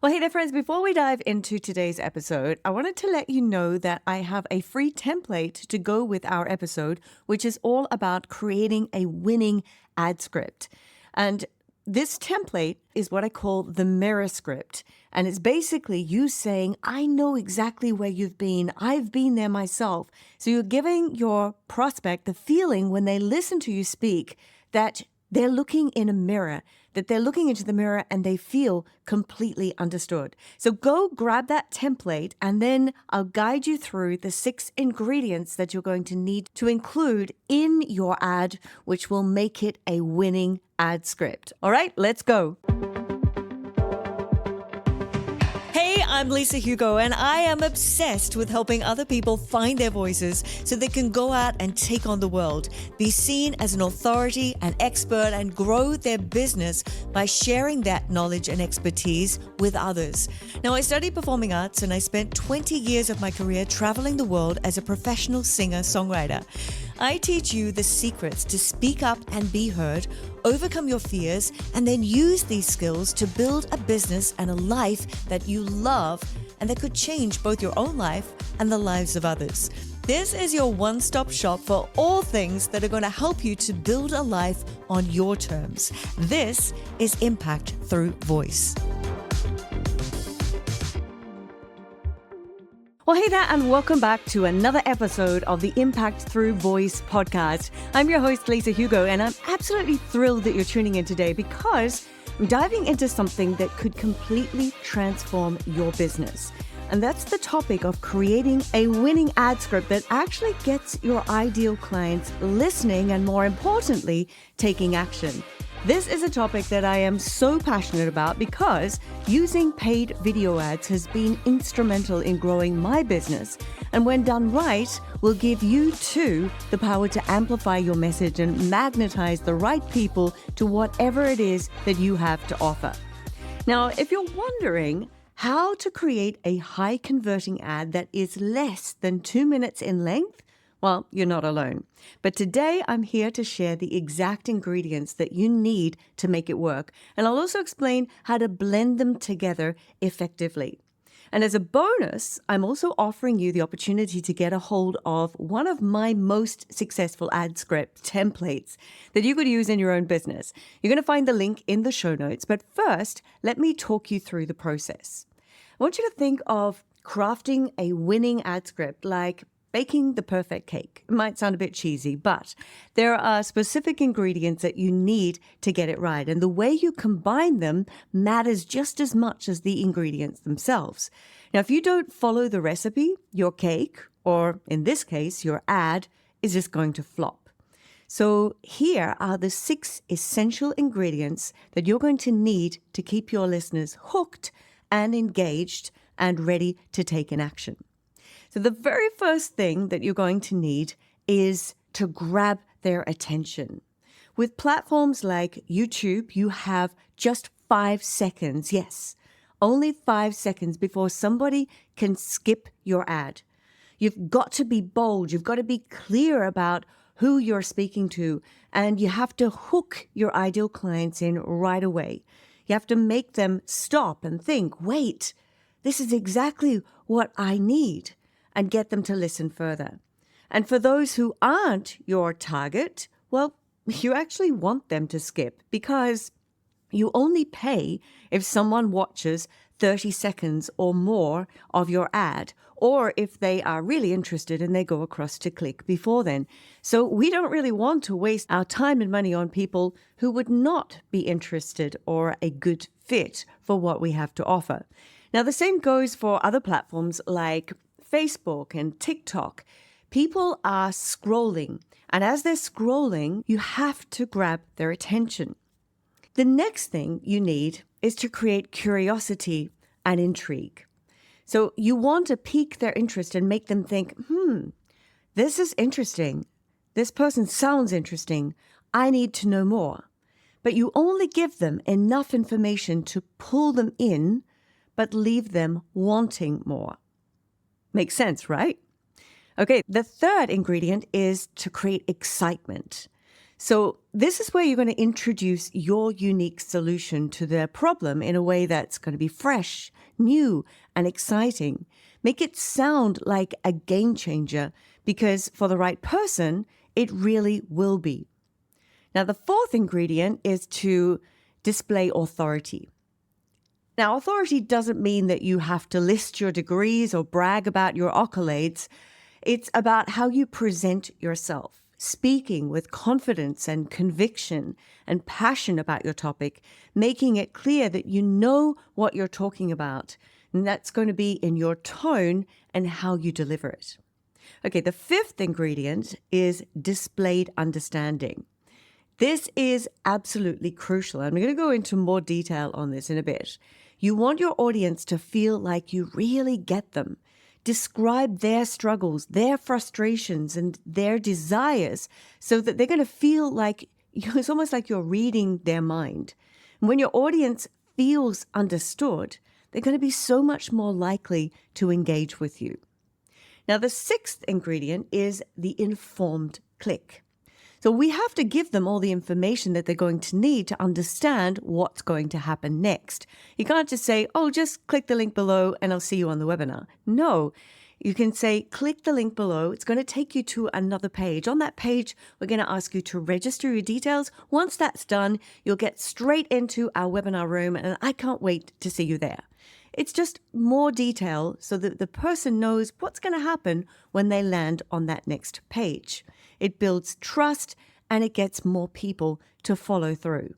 Well, hey there, friends. Before we dive into today's episode, I wanted to let you know that I have a free template to go with our episode, which is all about creating a winning ad script. And this template is what I call the mirror script. And it's basically you saying, I know exactly where you've been. I've been there myself. So you're giving your prospect the feeling when they listen to you speak that they're looking in a mirror, that they're looking into the mirror and they feel completely understood. So go grab that template and then I'll guide you through the 6 ingredients that you're going to need to include in your ad, which will make it a winning ad script. All right, let's go. Hey, I'm Lisa Hugo, and I am obsessed with helping other people find their voices so they can go out and take on the world, be seen as an authority, an expert, and grow their business by sharing that knowledge and expertise with others. Now, I studied performing arts, and I spent 20 years of my career traveling the world as a professional singer-songwriter. I teach you the secrets to speak up and be heard, overcome your fears, and then use these skills to build a business and a life that you love and that could change both your own life and the lives of others. This is your one-stop shop for all things that are going to help you to build a life on your terms. This is Impact Through Voice. Well, hey there, and welcome back to another episode of the Impact Through Voice podcast. I'm your host, Lisa Hugo, and I'm absolutely thrilled that you're tuning in today because I'm diving into something that could completely transform your business. And that's the topic of creating a winning ad script that actually gets your ideal clients listening and, more importantly, taking action. This is a topic that I am so passionate about because using paid video ads has been instrumental in growing my business. And when done right, will give you too the power to amplify your message and magnetize the right people to whatever it is that you have to offer. Now, if you're wondering how to create a high converting ad that is less than 2 minutes in length, well, you're not alone. But today I'm here to share the exact ingredients that you need to make it work. And I'll also explain how to blend them together effectively. And as a bonus, I'm also offering you the opportunity to get a hold of one of my most successful ad script templates that you could use in your own business. You're going to find the link in the show notes. But first, let me talk you through the process. I want you to think of crafting a winning ad script like baking the perfect cake. It might sound a bit cheesy, but there are specific ingredients that you need to get it right. And the way you combine them matters just as much as the ingredients themselves. Now, if you don't follow the recipe, your cake, or in this case, your ad, is just going to flop. So here are the 6 essential ingredients that you're going to need to keep your listeners hooked and engaged and ready to take an action. So the very first thing that you're going to need is to grab their attention. With platforms like YouTube, you have just 5 seconds, yes, only 5 seconds before somebody can skip your ad. You've got to be bold. You've got to be clear about who you're speaking to, and you have to hook your ideal clients in right away. You have to make them stop and think, wait, this is exactly what I need, and get them to listen further. And for those who aren't your target, well, you actually want them to skip because you only pay if someone watches 30 seconds or more of your ad, or if they are really interested and they go across to click before then. So we don't really want to waste our time and money on people who would not be interested or a good fit for what we have to offer. Now, the same goes for other platforms like Facebook and TikTok. People are scrolling, and as they're scrolling, you have to grab their attention. The next thing you need is to create curiosity and intrigue. So you want to pique their interest and make them think, this is interesting. This person sounds interesting. I need to know more. But you only give them enough information to pull them in, but leave them wanting more. Makes sense, right? Okay, the third ingredient is to create excitement. So this is where you're going to introduce your unique solution to their problem in a way that's going to be fresh, new, and exciting. Make it sound like a game changer because for the right person, it really will be. Now, the fourth ingredient is to display authority. Now, authority doesn't mean that you have to list your degrees or brag about your accolades. It's about how you present yourself, speaking with confidence and conviction and passion about your topic, making it clear that you know what you're talking about. And that's going to be in your tone and how you deliver it. Okay, the fifth ingredient is displayed understanding. This is absolutely crucial. I'm going to go into more detail on this in a bit. You want your audience to feel like you really get them. Describe their struggles, their frustrations, and their desires so that they're going to feel like it's almost like you're reading their mind. And when your audience feels understood, they're going to be so much more likely to engage with you. Now, the sixth ingredient is the informed click. So we have to give them all the information that they're going to need to understand what's going to happen next. You can't just say, oh, just click the link below and I'll see you on the webinar. No, you can say, click the link below. It's going to take you to another page. On that page, we're going to ask you to register your details. Once that's done, you'll get straight into our webinar room and I can't wait to see you there. It's just more detail so that the person knows what's going to happen when they land on that next page. It builds trust and it gets more people to follow through.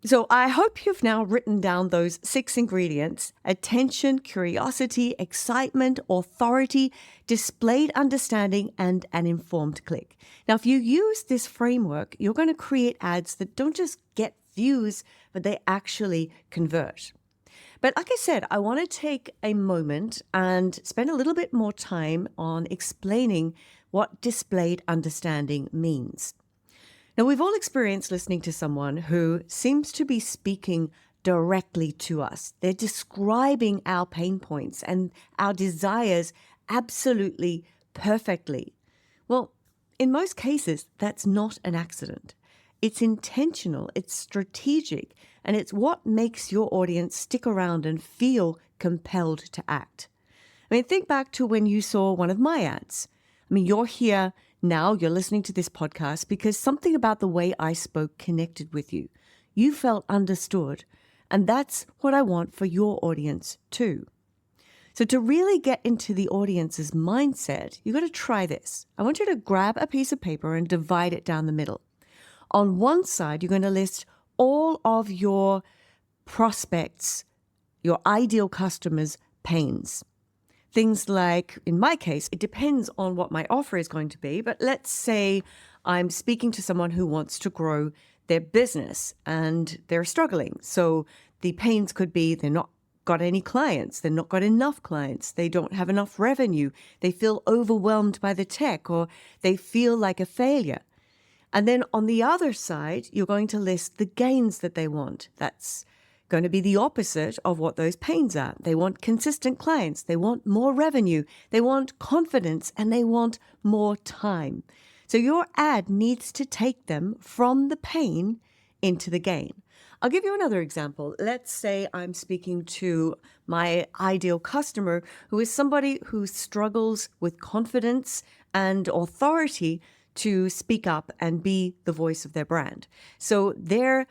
So I hope you've now written down those 6 ingredients: attention, curiosity, excitement, authority, displayed understanding, and an informed click. Now, if you use this framework, you're going to create ads that don't just get views, but they actually convert. But like I said, I want to take a moment and spend a little bit more time on explaining what displayed understanding means. Now, we've all experienced listening to someone who seems to be speaking directly to us. They're describing our pain points and our desires absolutely perfectly. Well, in most cases, that's not an accident. It's intentional, it's strategic, and it's what makes your audience stick around and feel compelled to act. I mean, think back to when you saw one of my ads. I mean, you're here now, you're listening to this podcast because something about the way I spoke connected with you. You felt understood, and that's what I want for your audience too. So to really get into the audience's mindset, you've got to try this. I want you to grab a piece of paper and divide it down the middle. On one side, you're going to list all of your prospects, your ideal customers' pains. Things like, in my case, it depends on what my offer is going to be, but let's say I'm speaking to someone who wants to grow their business and they're struggling. So the pains could be they're not got any clients, they're not got enough clients, they don't have enough revenue, they feel overwhelmed by the tech, or they feel like a failure. And then on the other side, you're going to list the gains that they want. That's going to be the opposite of what those pains are. They want consistent clients. They want more revenue. They want confidence, and they want more time. So your ad needs to take them from the pain into the gain. I'll give you another example. Let's say I'm speaking to my ideal customer who is somebody who struggles with confidence and authority to speak up and be the voice of their brand. So their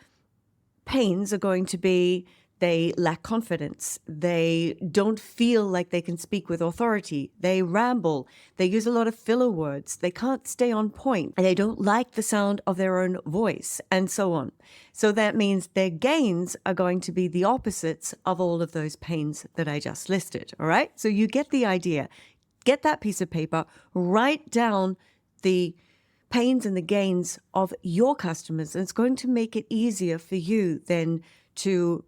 pains are going to be they lack confidence. They don't feel like they can speak with authority. They ramble. They use a lot of filler words. They can't stay on point. And they don't like the sound of their own voice, and so on. So that means their gains are going to be the opposites of all of those pains that I just listed. All right? So you get the idea. Get that piece of paper, write down the pains and the gains of your customers, and it's going to make it easier for you then to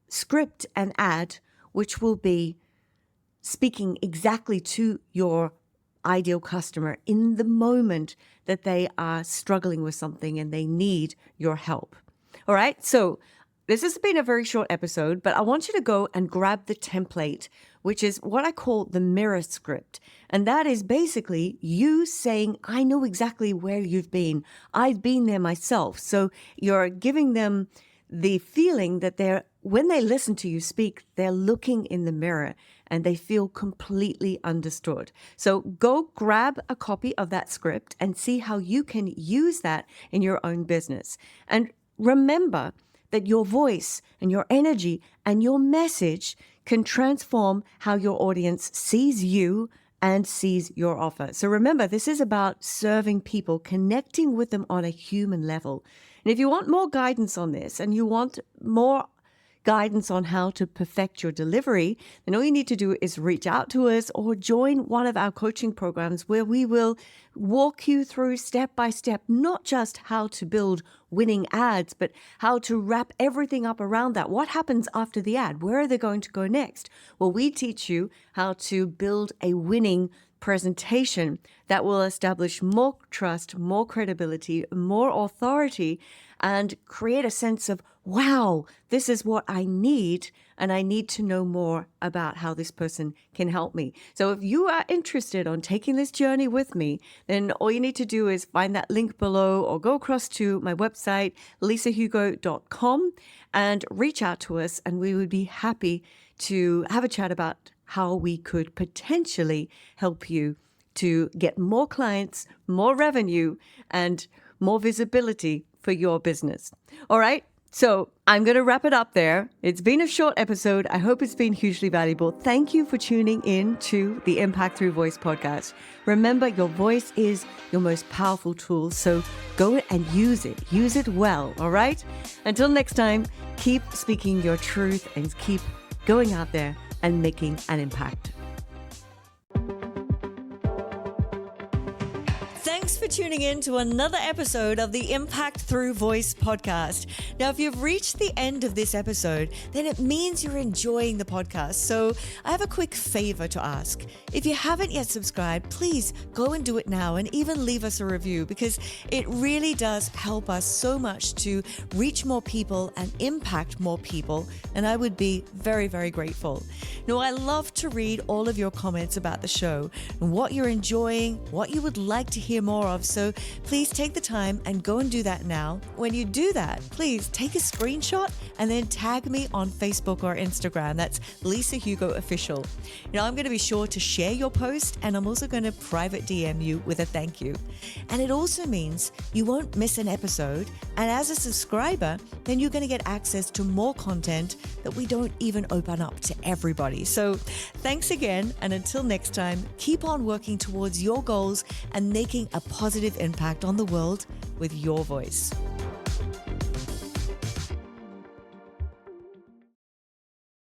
script an ad which will be speaking exactly to your ideal customer in the moment that they are struggling with something and they need your help. All right, so this has been a very short episode, but I want you to go and grab the template, which is what I call the mirror script. And that is basically you saying, I know exactly where you've been. I've been there myself. So you're giving them the feeling that when they listen to you speak, they're looking in the mirror and they feel completely understood. So go grab a copy of that script and see how you can use that in your own business. And remember that your voice and your energy and your message can transform how your audience sees you and sees your offer. So remember, this is about serving people, connecting with them on a human level. And if you want more guidance on this and you want more guidance on how to perfect your delivery, then all you need to do is reach out to us or join one of our coaching programs where we will walk you through step by step, not just how to build winning ads, but how to wrap everything up around that. What happens after the ad? Where are they going to go next? Well, we teach you how to build a winning presentation that will establish more trust, more credibility, more authority, and create a sense of, wow, this is what I need, and I need to know more about how this person can help me. So if you are interested on taking this journey with me, then all you need to do is find that link below or go across to my website, lisahugo.com, and reach out to us, and we would be happy to have a chat about how we could potentially help you to get more clients, more revenue, and more visibility for your business. All right. So I'm going to wrap it up there. It's been a short episode. I hope it's been hugely valuable. Thank you for tuning in to the Impact Through Voice podcast. Remember, your voice is your most powerful tool. So go and use it. Use it well. All right. Until next time, keep speaking your truth and keep going out there and making an impact. Thanks for tuning in to another episode of the Impact Through Voice podcast. Now, if you've reached the end of this episode, then it means you're enjoying the podcast. So I have a quick favor to ask. If you haven't yet subscribed, please go and do it now and even leave us a review, because it really does help us so much to reach more people and impact more people. And I would be very, very grateful. Now, I love to read all of your comments about the show and what you're enjoying, what you would like to hear more of. So please take the time and go and do that now. When you do that, please take a screenshot and then tag me on Facebook or Instagram. That's Lisa Hugo Official. Now, I'm going to be sure to share your post, and I'm also going to private DM you with a thank you. And it also means you won't miss an episode. And as a subscriber, then you're going to get access to more content that we don't even open up to everybody. So thanks again. And until next time, keep on working towards your goals and making a positive impact on the world with your voice.